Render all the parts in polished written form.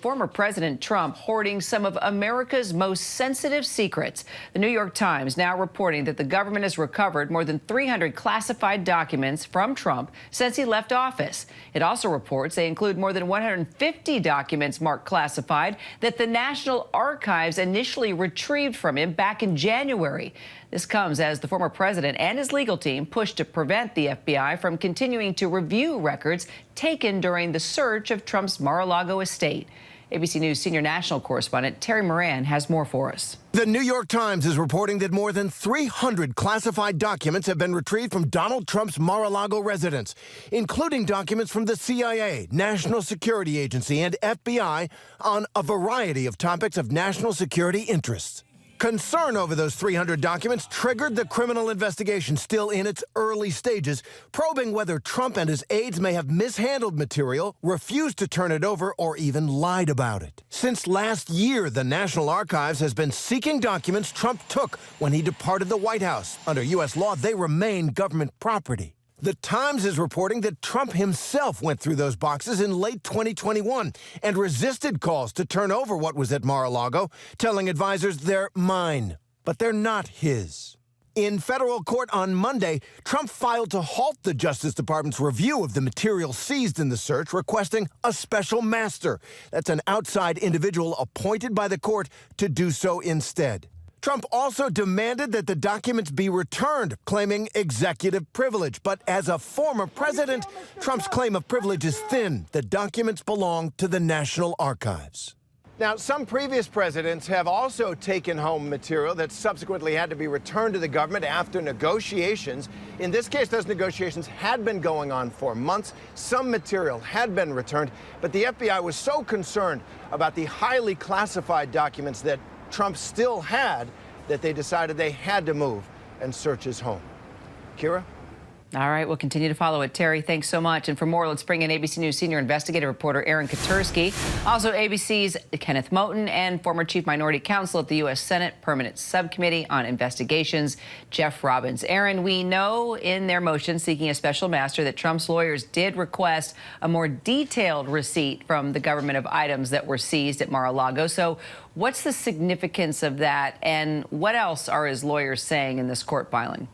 Former President Trump hoarding some of America's most sensitive secrets. The New York Times now reporting that the government has recovered more than 300 classified documents from Trump since he left office. It also reports they include more than 150 documents marked classified that the National Archives initially retrieved from him back in January. This comes as the former president and his legal team push to prevent the FBI from continuing to review records taken during the search of Trump's Mar-a-Lago estate. ABC News senior national correspondent Terry Moran has more for us. The New York Times is reporting that more than 300 classified documents have been retrieved from Donald Trump's Mar-a-Lago residence, including documents from the CIA, National Security Agency, and FBI on a variety of topics of national security interests. Concern over those 300 documents triggered the criminal investigation, still in its early stages, probing whether Trump and his aides may have mishandled material, refused to turn it over, or even lied about it. Since last year, the National Archives has been seeking documents Trump took when he departed the White House. Under U.S. law, they remain government property. The Times is reporting that Trump himself went through those boxes in late 2021 and resisted calls to turn over what was at Mar-a-Lago, telling advisors they're mine, but they're not his. In federal court on Monday, Trump filed to halt the Justice Department's review of the material seized in the search, requesting a special master. That's an outside individual appointed by the court to do so instead. Trump also demanded that the documents be returned, claiming executive privilege. But as a former president, Trump's claim of privilege is thin. The documents belong to the National Archives. Now, some previous presidents have also taken home material that subsequently had to be returned to the government after negotiations. In this case, those negotiations had been going on for months. Some material had been returned, but the FBI was so concerned about the highly classified documents that Trump still had that they decided they had to move and search his home. Kira? All right, we'll continue to follow it. Terry, thanks so much. And for more, let's bring in ABC News senior investigative reporter Aaron Katersky, also ABC's Kenneth Moton, and former chief minority counsel at the U.S. Senate Permanent Subcommittee on Investigations, Jeff Robbins. Aaron, we know in their motion seeking a special master that Trump's lawyers did request a more detailed receipt from the government of items that were seized at Mar-a-Lago. So what's the significance of that, and what else are his lawyers saying in this court filing?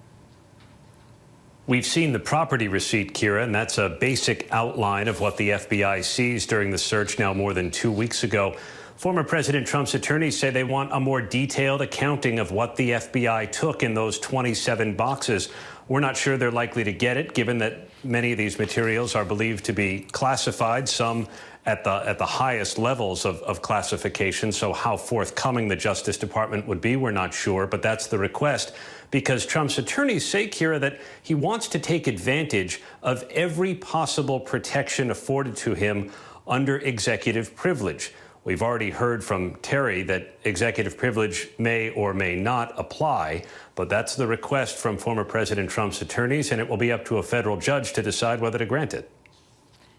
We've seen the property receipt, Kira, and that's a basic outline of what the FBI seized during the search now more than 2 weeks ago. Former President Trump's attorneys say they want a more detailed accounting of what the FBI took in those 27 boxes. We're not sure they're likely to get it, given that many of these materials are believed to be classified, some at the highest levels of classification. So how forthcoming the Justice Department would be, we're not sure, but that's the request, because Trump's attorneys say, Kira, that he wants to take advantage of every possible protection afforded to him under executive privilege. We've already heard from Terry that executive privilege may or may not apply, but that's the request from former President Trump's attorneys, and it will be up to a federal judge to decide whether to grant it.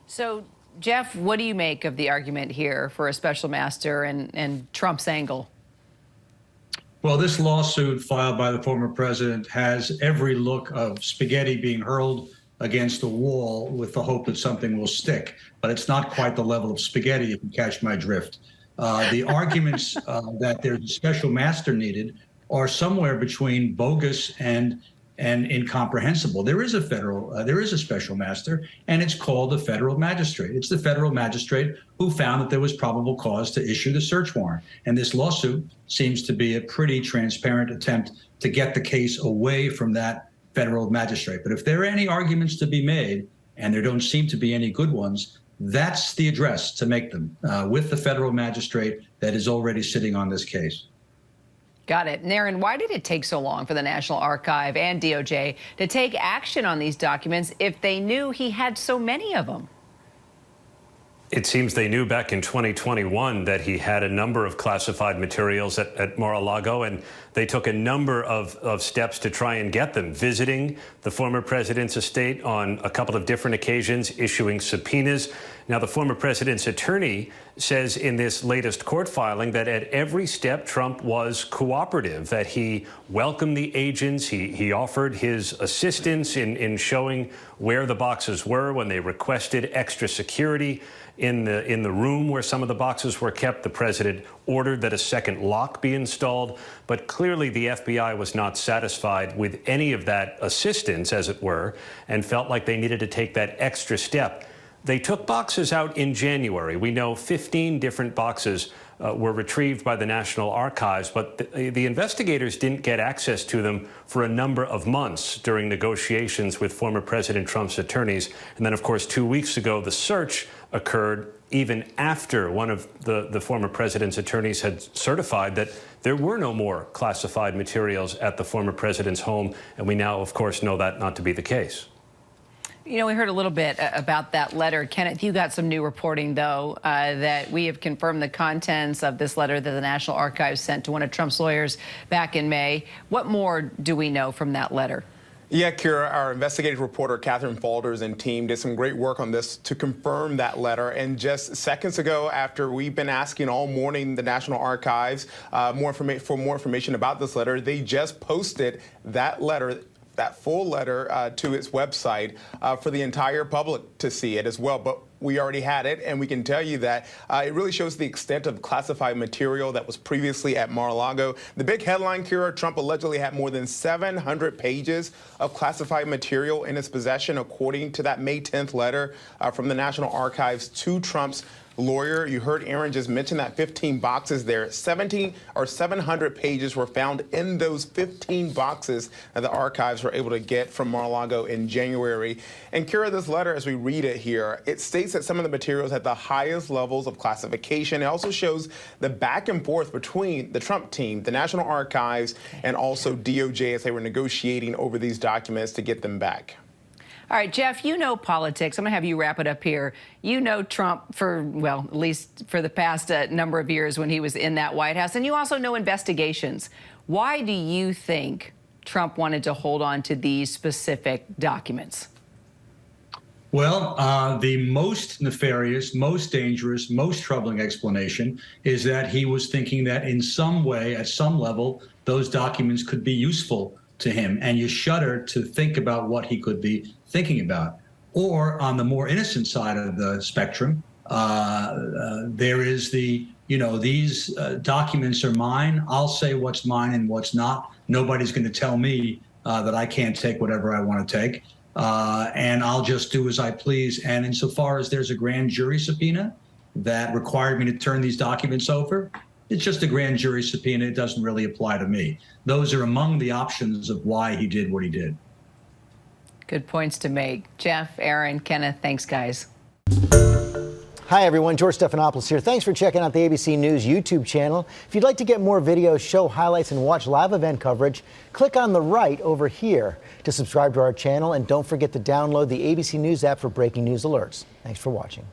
So, Jeff, what do you make of the argument here for a special master and Trump's angle? Well, this lawsuit filed by the former president has every look of spaghetti being hurled against a wall with the hope that something will stick. But it's not quite the level of spaghetti, if you catch my drift. The arguments that there's a special master needed are somewhere between bogus and incomprehensible. There is a special master, and it's called the federal magistrate. It's the federal magistrate who found that there was probable cause to issue the search warrant. And this lawsuit seems to be a pretty transparent attempt to get the case away from that federal magistrate. But if there are any arguments to be made, and there don't seem to be any good ones, that's the address to make them with the federal magistrate that is already sitting on this case. Got it. Aaron, why did it take so long for the National Archive and DOJ to take action on these documents if they knew he had so many of them? It seems they knew back in 2021 that he had a number of classified materials at Mar-a-Lago, and they took a number of steps to try and get them, visiting the former president's estate on a couple of different occasions, issuing subpoenas, Now, the former president's attorney says in this latest court filing that at every step Trump was cooperative, that he welcomed the agents, he offered his assistance in showing where the boxes were when they requested extra security. In the room where some of the boxes were kept, the president ordered that a second lock be installed. But clearly the FBI was not satisfied with any of that assistance, as it were, and felt like they needed to take that extra step. They took boxes out in January. We know 15 different boxes were retrieved by the National Archives, but the investigators didn't get access to them for a number of months during negotiations with former President Trump's attorneys. And then, of course, 2 weeks ago, the search occurred even after one of the former president's attorneys had certified that there were no more classified materials at the former president's home. And we now, of course, know that not to be the case. You know, we heard a little bit about that letter. Kenneth, you got some new reporting, though, that we have confirmed the contents of this letter that the National Archives sent to one of Trump's lawyers back in May. What more do we know from that letter? Yeah, Kira, our investigative reporter, Catherine Falders, and team did some great work on this to confirm that letter. And just seconds ago, after we've been asking all morning the National Archives for more information about this letter, they just posted that letter, that full letter to its website for the entire public to see it as well. But we already had it, and we can tell you that it really shows the extent of classified material that was previously at Mar-a-Lago. The big headline, Kira, Trump allegedly had more than 700 pages of classified material in his possession, according to that May 10th letter from the National Archives to Trump's lawyer. You heard Aaron just mention that 15 boxes there. 700 pages were found in those 15 boxes that the archives were able to get from Mar-a-Lago in January. And Kira, this letter, as we read it here, it states that some of the materials had the highest levels of classification. It also shows the back and forth between the Trump team, the National Archives, and also DOJ as they were negotiating over these documents to get them back. All right, Jeff, you know politics. I'm going to have you wrap it up here. You know Trump for, well, at least for the past number of years when he was in that White House. And you also know investigations. Why do you think Trump wanted to hold on to these specific documents? Well, the most nefarious, most dangerous, most troubling explanation is that he was thinking that in some way, at some level, those documents could be useful to him. And you shudder to think about what he could be thinking about. Or on the more innocent side of the spectrum, there is the, these documents are mine. I'll say what's mine and what's not. Nobody's going to tell me that I can't take whatever I want to take. And I'll just do as I please. And insofar as there's a grand jury subpoena that required me to turn these documents over, it's just a grand jury subpoena. It doesn't really apply to me. Those are among the options of why he did what he did. Good points to make. Jeff, Aaron, Kenneth, thanks, guys. Hi, everyone. George Stephanopoulos here. Thanks for checking out the ABC News YouTube channel. If you'd like to get more videos, show highlights, and watch live event coverage, click on the right over here to subscribe to our channel. And don't forget to download the ABC News app for breaking news alerts. Thanks for watching.